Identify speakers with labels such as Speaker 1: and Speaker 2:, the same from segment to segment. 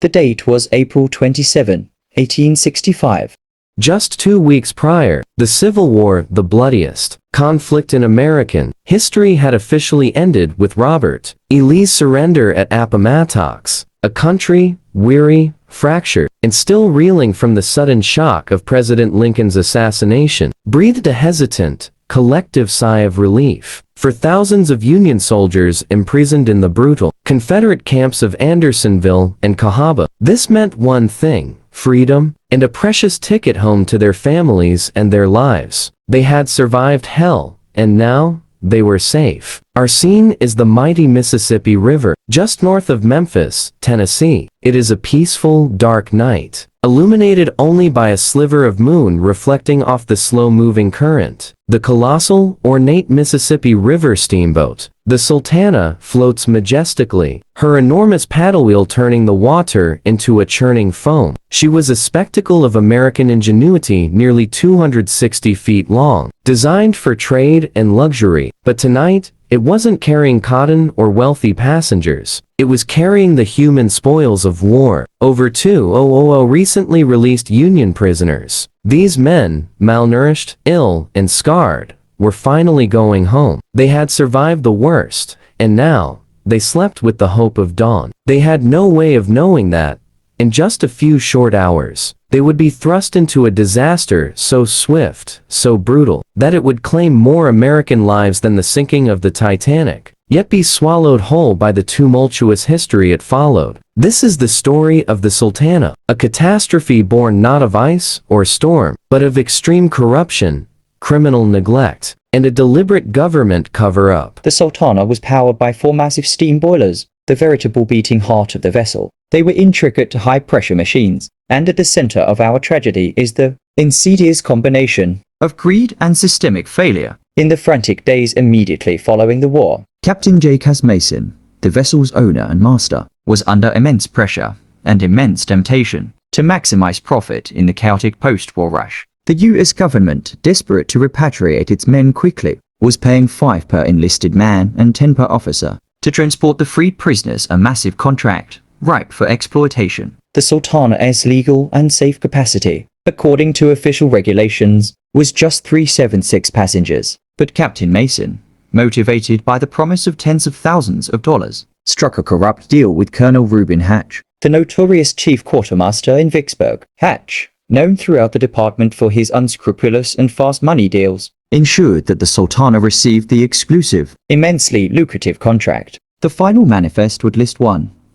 Speaker 1: The date was April 27, 1865.
Speaker 2: Just 2 weeks prior, the Civil War, the bloodiest conflict in American history, had officially ended with Robert E. Lee's surrender at Appomattox. A country, weary, fractured, and still reeling from the sudden shock of President Lincoln's assassination, breathed a hesitant, collective sigh of relief. For thousands of Union soldiers imprisoned in the brutal Confederate camps of Andersonville and Cahaba, this meant one thing: freedom, and a precious ticket home to their families and their lives. They had survived hell, and now they were safe. Our scene is the mighty Mississippi River, just north of Memphis, Tennessee. It is a peaceful, dark night, illuminated only by a sliver of moon reflecting off the slow-moving current. The colossal, ornate Mississippi River steamboat, the Sultana, floats majestically, her enormous paddlewheel turning the water into a churning foam. She was a spectacle of American ingenuity, nearly 260 feet long, designed for trade and luxury. But tonight, it wasn't carrying cotton or wealthy passengers. It was carrying the human spoils of war. Over 2,000 recently released Union prisoners. These men, malnourished, ill, and scarred, were finally going home. They had survived the worst, and now, they slept with the hope of dawn. They had no way of knowing that, in just a few short hours, they would be thrust into a disaster so swift, so brutal, that it would claim more American lives than the sinking of the Titanic, yet be swallowed whole by the tumultuous history it followed. This is the story of the Sultana, a catastrophe born not of ice or storm, but of extreme corruption, criminal neglect, and a deliberate government cover-up.
Speaker 1: The Sultana was powered by 4 massive steam boilers, the veritable beating heart of the vessel. They were intricate high-pressure machines, and at the center of our tragedy is the insidious combination of greed and systemic failure. In the frantic days immediately following the war,
Speaker 3: Captain J. Cas Mason, the vessel's owner and master, was under immense pressure and immense temptation to maximize profit in the chaotic post-war rush. The U.S. government, desperate to repatriate its men quickly, was paying 5 per enlisted man and 10 per officer to transport the freed prisoners, a massive contract ripe for exploitation.
Speaker 1: The Sultana's legal and safe capacity, according to official regulations, was just 376 passengers. But Captain Mason, motivated by the promise of tens of thousands of dollars, struck a corrupt deal with Colonel Reuben Hatch, the notorious chief quartermaster in Vicksburg. Hatch, known throughout the department for his unscrupulous and fast money deals,
Speaker 3: ensured that the Sultana received the exclusive,
Speaker 1: immensely lucrative contract.
Speaker 3: The final manifest would list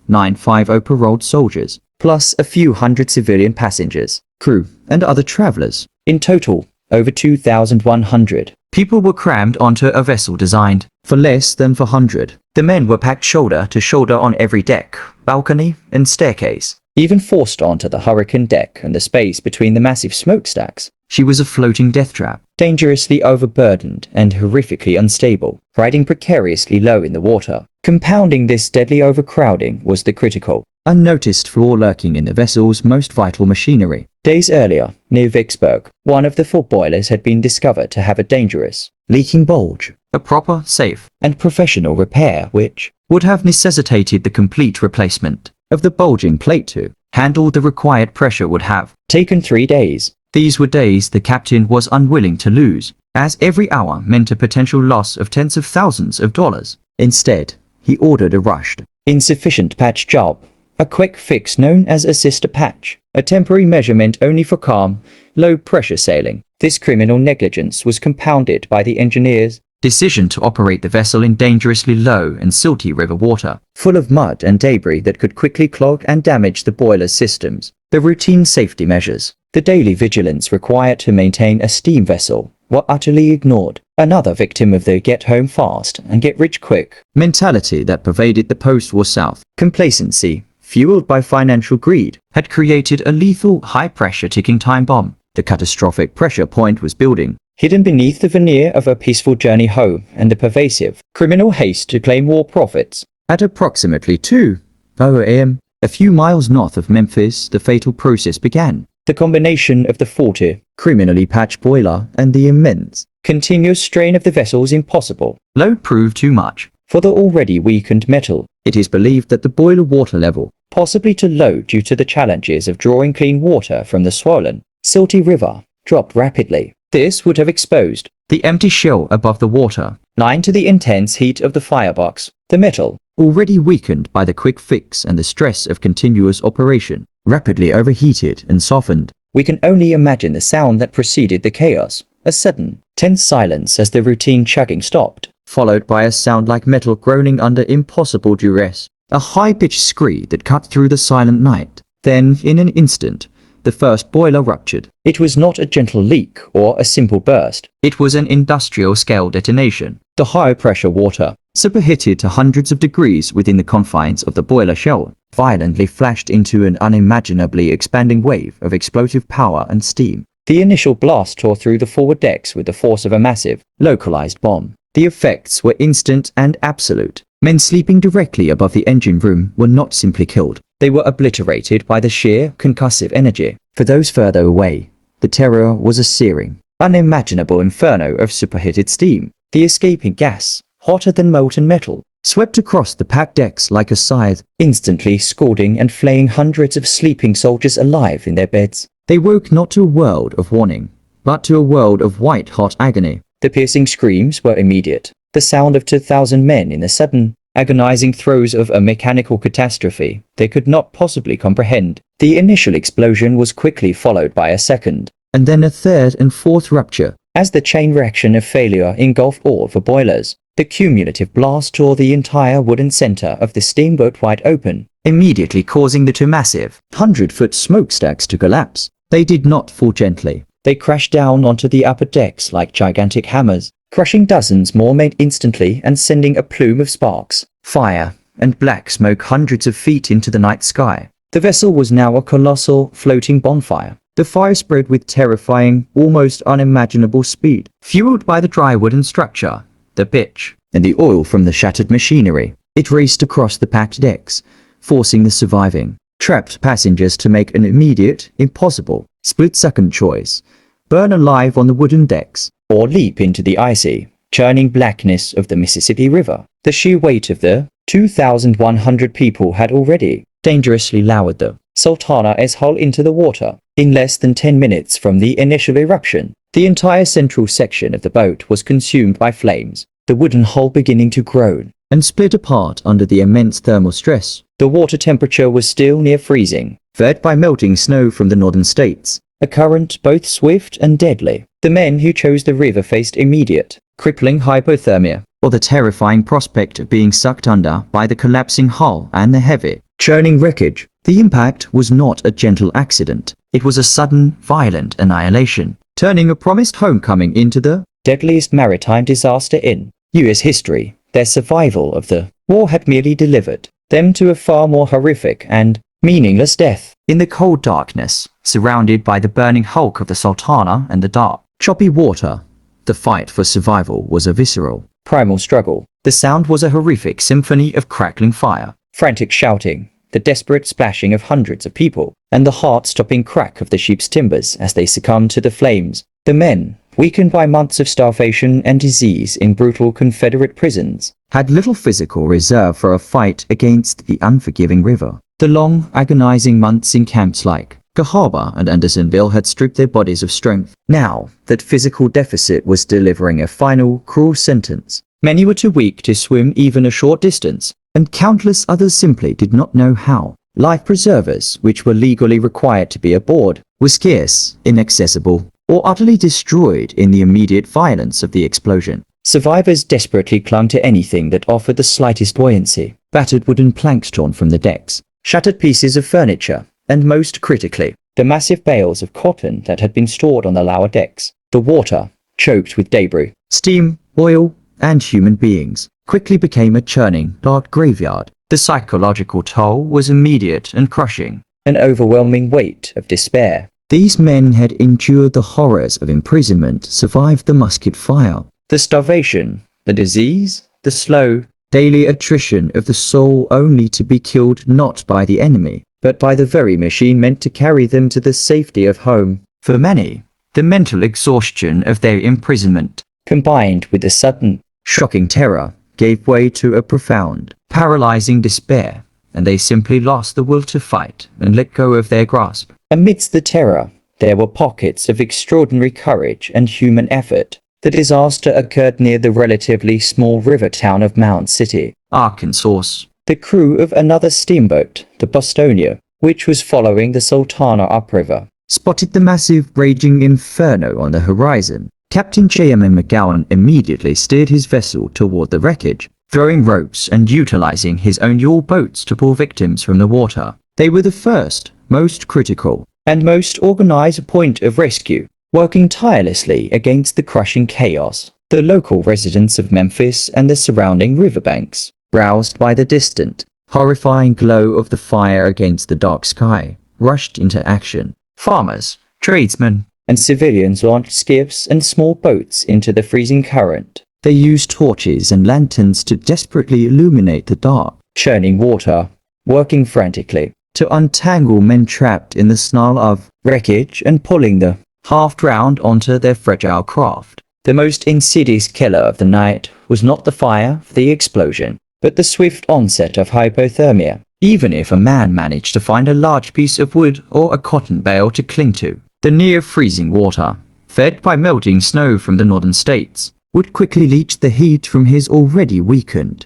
Speaker 3: 950 paroled soldiers,
Speaker 1: plus a few hundred civilian passengers,
Speaker 3: crew, and other travelers.
Speaker 1: In total, over 2,100
Speaker 3: people were crammed onto a vessel designed for less than 400.
Speaker 1: The men were packed shoulder to shoulder on every deck, balcony, and staircase, even forced onto the hurricane deck and the space between the massive smokestacks.
Speaker 3: She was a floating death trap,
Speaker 1: dangerously overburdened and horrifically unstable, riding precariously low in the water. Compounding this deadly overcrowding was the critical,
Speaker 3: unnoticed flaw lurking in the vessel's most vital machinery.
Speaker 1: Days earlier, near Vicksburg, one of the 4 boilers had been discovered to have a dangerous, leaking bulge.
Speaker 3: A proper, safe,
Speaker 1: and professional repair which
Speaker 3: would have necessitated the complete replacement of the bulging plate to handle the required pressure would have
Speaker 1: taken 3 days.
Speaker 3: These were days the captain was unwilling to lose, as every hour meant a potential loss of tens of thousands of dollars. Instead, he ordered a rushed,
Speaker 1: insufficient patch job, a quick fix known as a sister patch, a temporary measurement only for calm, low-pressure sailing. This criminal negligence was compounded by the engineers'
Speaker 3: decision to operate the vessel in dangerously low and silty river water,
Speaker 1: full of mud and debris that could quickly clog and damage the boiler's systems. The routine safety measures, the daily vigilance required to maintain a steam vessel, were utterly ignored. Another victim of the get home fast and get rich quick
Speaker 3: mentality that pervaded the post-war South.
Speaker 1: Complacency, fueled by financial greed,
Speaker 3: had created a lethal, high-pressure ticking time bomb. The catastrophic pressure point was building,
Speaker 1: hidden beneath the veneer of a peaceful journey home and the pervasive, criminal haste to claim war profits.
Speaker 3: At approximately 2:00 a.m., a few miles north of Memphis, the fatal process began.
Speaker 1: The combination of the faulty,
Speaker 3: criminally patched boiler and the immense,
Speaker 1: continuous strain of the vessel's impossible
Speaker 3: load proved too much
Speaker 1: for the already weakened metal.
Speaker 3: It is believed that the boiler water level possibly too low due to the challenges of drawing clean water from the swollen, silty river, dropped rapidly. This would have exposed the empty shell above the water line to the intense heat of the firebox. The metal, already weakened by the quick fix and the stress of continuous operation, rapidly overheated and softened. We can only imagine the sound that preceded the chaos. A sudden, tense silence as the routine chugging stopped, followed by a sound like metal groaning under impossible duress. A high-pitched scream that cut through the silent night. Then, in an instant, the first boiler ruptured. It was not a gentle leak or a simple burst. It was an industrial-scale detonation. The high-pressure water, superheated to hundreds of degrees within the confines of the boiler shell, violently flashed into an unimaginably expanding wave of explosive power and steam. The initial blast tore through the forward decks with the force of a massive, localized bomb. The effects were instant and absolute. Men sleeping directly above the engine room were not simply killed. They were obliterated by the sheer concussive energy. For those further away, the terror was a searing, unimaginable inferno of superheated steam. The escaping gas, hotter than molten metal, swept across the packed decks like a scythe, instantly scalding and flaying hundreds of sleeping soldiers alive in their beds. They woke not to a world of warning, but to a world of white-hot agony. The piercing screams were immediate. The sound of 2,000 men in the sudden, agonizing throes of a mechanical catastrophe they could not possibly comprehend. The initial explosion was quickly followed by a second, and then a third and fourth rupture. As the chain reaction of failure engulfed all the boilers, the cumulative blast tore the entire wooden center of the steamboat wide open, immediately causing the two massive, 100-foot smokestacks to collapse. They did not fall gently. They crashed down onto the upper decks like gigantic hammers, crushing dozens more men instantly and sending a plume of sparks, fire, and black smoke hundreds of feet into the night sky. The vessel was now a colossal, floating bonfire. The fire spread with terrifying, almost unimaginable speed, fueled by the dry wooden structure, the pitch, and the oil from the shattered machinery. It raced across the packed decks, forcing the surviving, trapped passengers to make an immediate, impossible, split-second choice: burn alive on the wooden decks, or leap into the icy, churning blackness of the Mississippi River. The sheer weight of the 2,100 people had already dangerously lowered the Sultana's hull into the water. In less than 10 minutes from the initial eruption, the entire central section of the boat was consumed by flames, the wooden hull beginning to groan and split apart under the immense thermal stress. The water temperature was still near freezing, fed by melting snow from the northern states, a current both swift and deadly. The men who chose the river faced immediate, crippling hypothermia, or the terrifying prospect of being sucked under by the collapsing hull and the heavy, churning wreckage. The impact was not a gentle accident. It was a sudden, violent annihilation, turning a promised homecoming into the deadliest maritime disaster in U.S. history. Their survival of the war had merely delivered them to a far more horrific and meaningless death. In the cold darkness, surrounded by the burning hulk of the Sultana and the dark, choppy water, the fight for survival was a visceral, primal struggle. The sound was a horrific symphony of crackling fire, frantic shouting, the desperate splashing of hundreds of people, and the heart-stopping crack of the ship's timbers as they succumbed to the flames. The men, weakened by months of starvation and disease in brutal Confederate prisons, had little physical reserve for a fight against the unforgiving river. The long, agonizing months in camps like Cahaba and Andersonville had stripped their bodies of strength. Now that physical deficit was delivering a final, cruel sentence. Many were too weak to swim even a short distance, and countless others simply did not know how. Life preservers, which were legally required to be aboard, were scarce, inaccessible, or utterly destroyed in the immediate violence of the explosion. Survivors desperately clung to anything that offered the slightest buoyancy. Battered wooden planks torn from the decks, shattered pieces of furniture, and most critically, the massive bales of cotton that had been stored on the lower decks. The water, choked with debris, steam, oil, and human beings, quickly became a churning, dark graveyard. The psychological toll was immediate and crushing, an overwhelming weight of despair. These men had endured the horrors of imprisonment, survived the musket fire, the starvation, the disease, the slow, daily attrition of the soul, only to be killed not by the enemy, but by the very machine meant to carry them to the safety of home. For many, the mental exhaustion of their imprisonment, combined with the sudden, shocking terror, gave way to a profound, paralyzing despair, and they simply lost the will to fight and let go of their grasp.
Speaker 1: Amidst the terror, there were pockets of extraordinary courage and human effort. The disaster occurred near the relatively small river town of Mound City,
Speaker 3: Arkansas.
Speaker 1: The crew of another steamboat, the Bostonia, which was following the Sultana upriver,
Speaker 3: spotted the massive raging inferno on the horizon. Captain J.M. McGowan immediately steered his vessel toward the wreckage, throwing ropes and utilizing his own yawl boats to pull victims from the water. They were the first, most critical,
Speaker 1: and most organized point of rescue, working tirelessly against the crushing chaos. The local residents of Memphis and the surrounding riverbanks, roused by the distant, horrifying glow of the fire against the dark sky, rushed into action. Farmers,
Speaker 3: Tradesmen,
Speaker 1: and civilians launched skiffs and small boats into the freezing current.
Speaker 3: They used torches and lanterns to desperately illuminate the dark,
Speaker 1: churning water, working frantically
Speaker 3: to untangle men trapped in the snarl of
Speaker 1: wreckage and pulling the
Speaker 3: half-drowned onto their fragile craft.
Speaker 1: The most insidious killer of the night was not the fire, the explosion, but the swift onset of hypothermia.
Speaker 3: Even if a man managed to find a large piece of wood or a cotton bale to cling to, the near-freezing water, fed by melting snow from the northern states, would quickly leach the heat from his already weakened,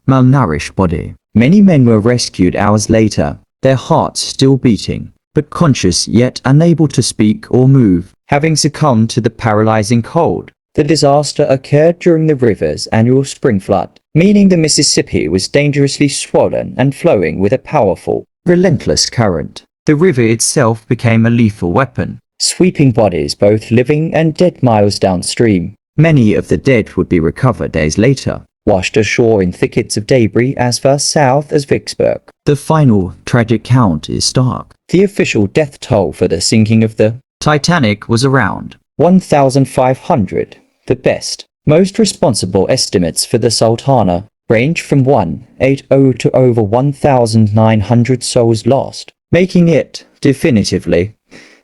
Speaker 3: malnourished body.
Speaker 1: Many men were rescued hours later,
Speaker 3: their hearts still beating, but conscious yet unable to speak or move,
Speaker 1: having succumbed to the paralyzing cold. The disaster occurred during the river's annual spring flood, meaning the Mississippi was dangerously swollen and flowing with a powerful,
Speaker 3: relentless current. The river itself became a lethal weapon,
Speaker 1: sweeping bodies both living and dead miles downstream.
Speaker 3: Many of the dead would be recovered days later,
Speaker 1: washed ashore in thickets of debris as far south as Vicksburg.
Speaker 3: The final tragic count is stark.
Speaker 1: The official death toll for the sinking of the
Speaker 3: Titanic was around
Speaker 1: 1,500. The best, most responsible estimates for the Sultana range from 180 to over 1,900 souls lost, making it, definitively,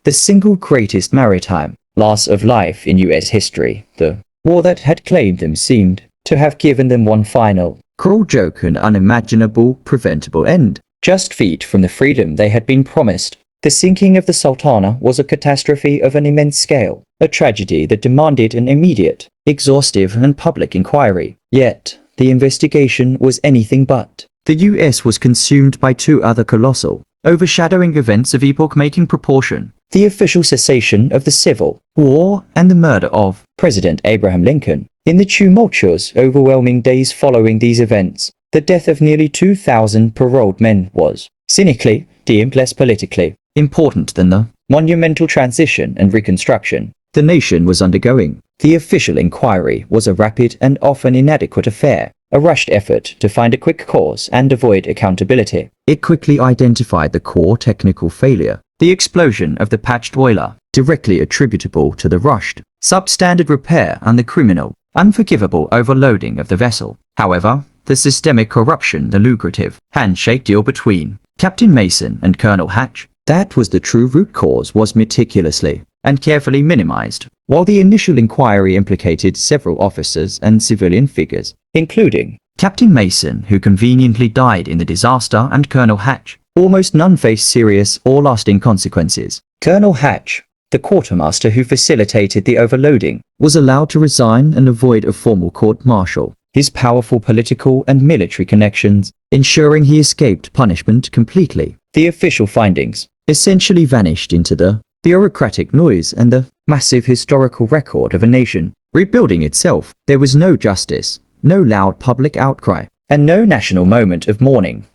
Speaker 1: the single greatest maritime loss of life in U.S. history. The war that had claimed them seemed to have given them one final,
Speaker 3: cruel joke and unimaginable preventable end.
Speaker 1: Just feet from the freedom they had been promised, the sinking of the Sultana was a catastrophe of an immense scale, a tragedy that demanded an immediate, exhaustive and public inquiry. Yet, the investigation was anything but.
Speaker 3: The U.S. was consumed by two other colossal, overshadowing events of epoch-making proportion:
Speaker 1: the official cessation of the Civil
Speaker 3: War and the murder of
Speaker 1: President Abraham Lincoln. In the tumultuous, overwhelming days following these events, the death of nearly 2,000 paroled men was, cynically, deemed less politically
Speaker 3: important than the
Speaker 1: monumental transition and reconstruction
Speaker 3: the nation was undergoing.
Speaker 1: The official inquiry was a rapid and often inadequate affair, a rushed effort to find a quick cause and avoid accountability.
Speaker 3: It quickly identified the core technical failure, the explosion of the patched boiler, directly attributable to the rushed, substandard repair and the criminal, unforgivable overloading of the vessel. However, the systemic corruption, the lucrative handshake deal between Captain Mason and Colonel Hatch, that was the true root cause, was meticulously and carefully minimized. While the initial inquiry implicated several officers and civilian figures,
Speaker 1: including
Speaker 3: Captain Mason, who conveniently died in the disaster, and Colonel Hatch,
Speaker 1: almost none faced serious or lasting consequences. Colonel Hatch, the quartermaster who facilitated the overloading,
Speaker 3: was allowed to resign and avoid a formal court-martial,
Speaker 1: his powerful political and military connections
Speaker 3: ensuring he escaped punishment completely.
Speaker 1: The official findings
Speaker 3: essentially vanished into the bureaucratic noise and the
Speaker 1: massive historical record of a nation
Speaker 3: rebuilding itself. There was no justice, no loud public outcry,
Speaker 1: and no national moment of mourning.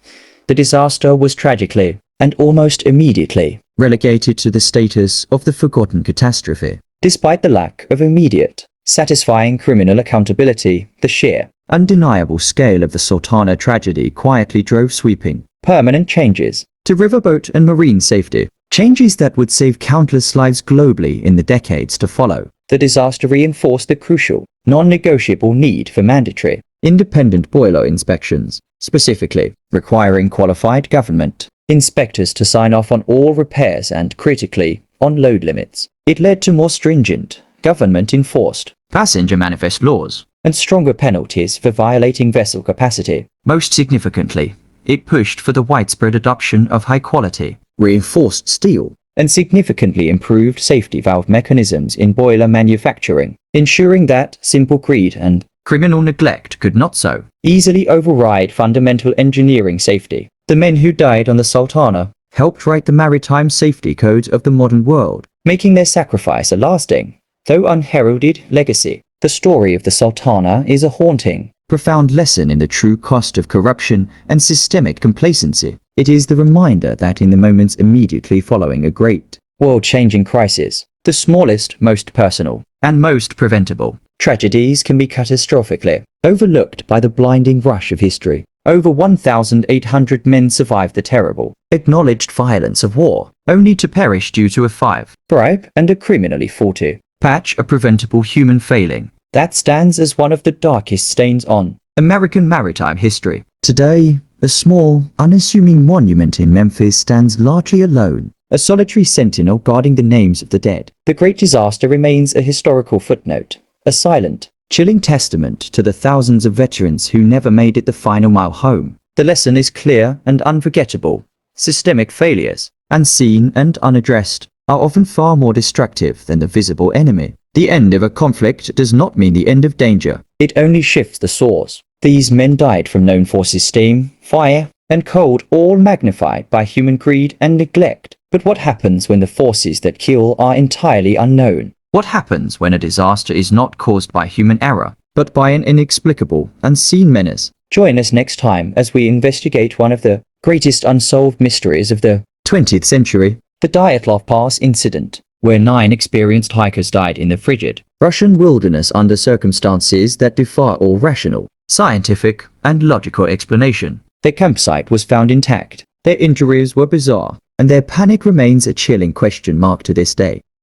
Speaker 1: The disaster was tragically, and almost immediately,
Speaker 3: relegated to the status of the forgotten catastrophe.
Speaker 1: Despite the lack of immediate, satisfying criminal accountability, the sheer,
Speaker 3: undeniable scale of the Sultana tragedy quietly drove sweeping,
Speaker 1: permanent changes
Speaker 3: to riverboat and marine safety, changes that would save countless lives globally in the decades to follow.
Speaker 1: The disaster reinforced the crucial, non-negotiable need for mandatory,
Speaker 3: independent boiler inspections, specifically requiring qualified government
Speaker 1: inspectors to sign off on all repairs and, critically, on load limits. It led to more stringent, government-enforced
Speaker 3: passenger manifest laws
Speaker 1: and stronger penalties for violating vessel capacity.
Speaker 3: Most significantly, it pushed for the widespread adoption of high-quality,
Speaker 1: reinforced steel, and significantly improved safety valve mechanisms in boiler manufacturing, ensuring that simple greed and
Speaker 3: criminal neglect could not so
Speaker 1: easily override fundamental engineering safety. The men who died on the Sultana
Speaker 3: helped write the maritime safety codes of the modern world,
Speaker 1: making their sacrifice a lasting, though unheralded, legacy. The story of the Sultana is a haunting,
Speaker 3: profound lesson in the true cost of corruption and systemic complacency.
Speaker 1: It is the reminder that in the moments immediately following a great, world-changing crisis, the smallest, most personal,
Speaker 3: and most preventable
Speaker 1: tragedies can be catastrophically overlooked by the blinding rush of history. Over 1,800 men survived the terrible,
Speaker 3: acknowledged violence of war, only to perish due to a
Speaker 1: bribe and a criminally faulty
Speaker 3: patch, a preventable human failing
Speaker 1: that stands as one of the darkest stains on
Speaker 3: American maritime history.
Speaker 1: Today, a small, unassuming monument in Memphis stands largely alone, a solitary sentinel guarding the names of the dead. The Great Disaster remains a historical footnote, a silent, chilling testament to the thousands of veterans who never made it the final mile home. The lesson is clear and unforgettable. Systemic failures, unseen and unaddressed, are often far more destructive than the visible enemy. The end of a conflict does not mean the end of danger. It only shifts the source. These men died from known forces: steam, fire, and cold, all magnified by human greed and neglect. But what happens when the forces that kill are entirely unknown?
Speaker 3: What happens when a disaster is not caused by human error, but by an inexplicable, unseen menace?
Speaker 1: Join us next time as we investigate one of the greatest unsolved mysteries of the
Speaker 3: 20th century,
Speaker 1: the Dyatlov Pass incident, where 9 experienced hikers died in the frigid
Speaker 3: Russian wilderness under circumstances that defy all rational, scientific, and logical explanation.
Speaker 1: Their campsite was found intact,
Speaker 3: their injuries were bizarre, and their panic remains a chilling question mark to this day.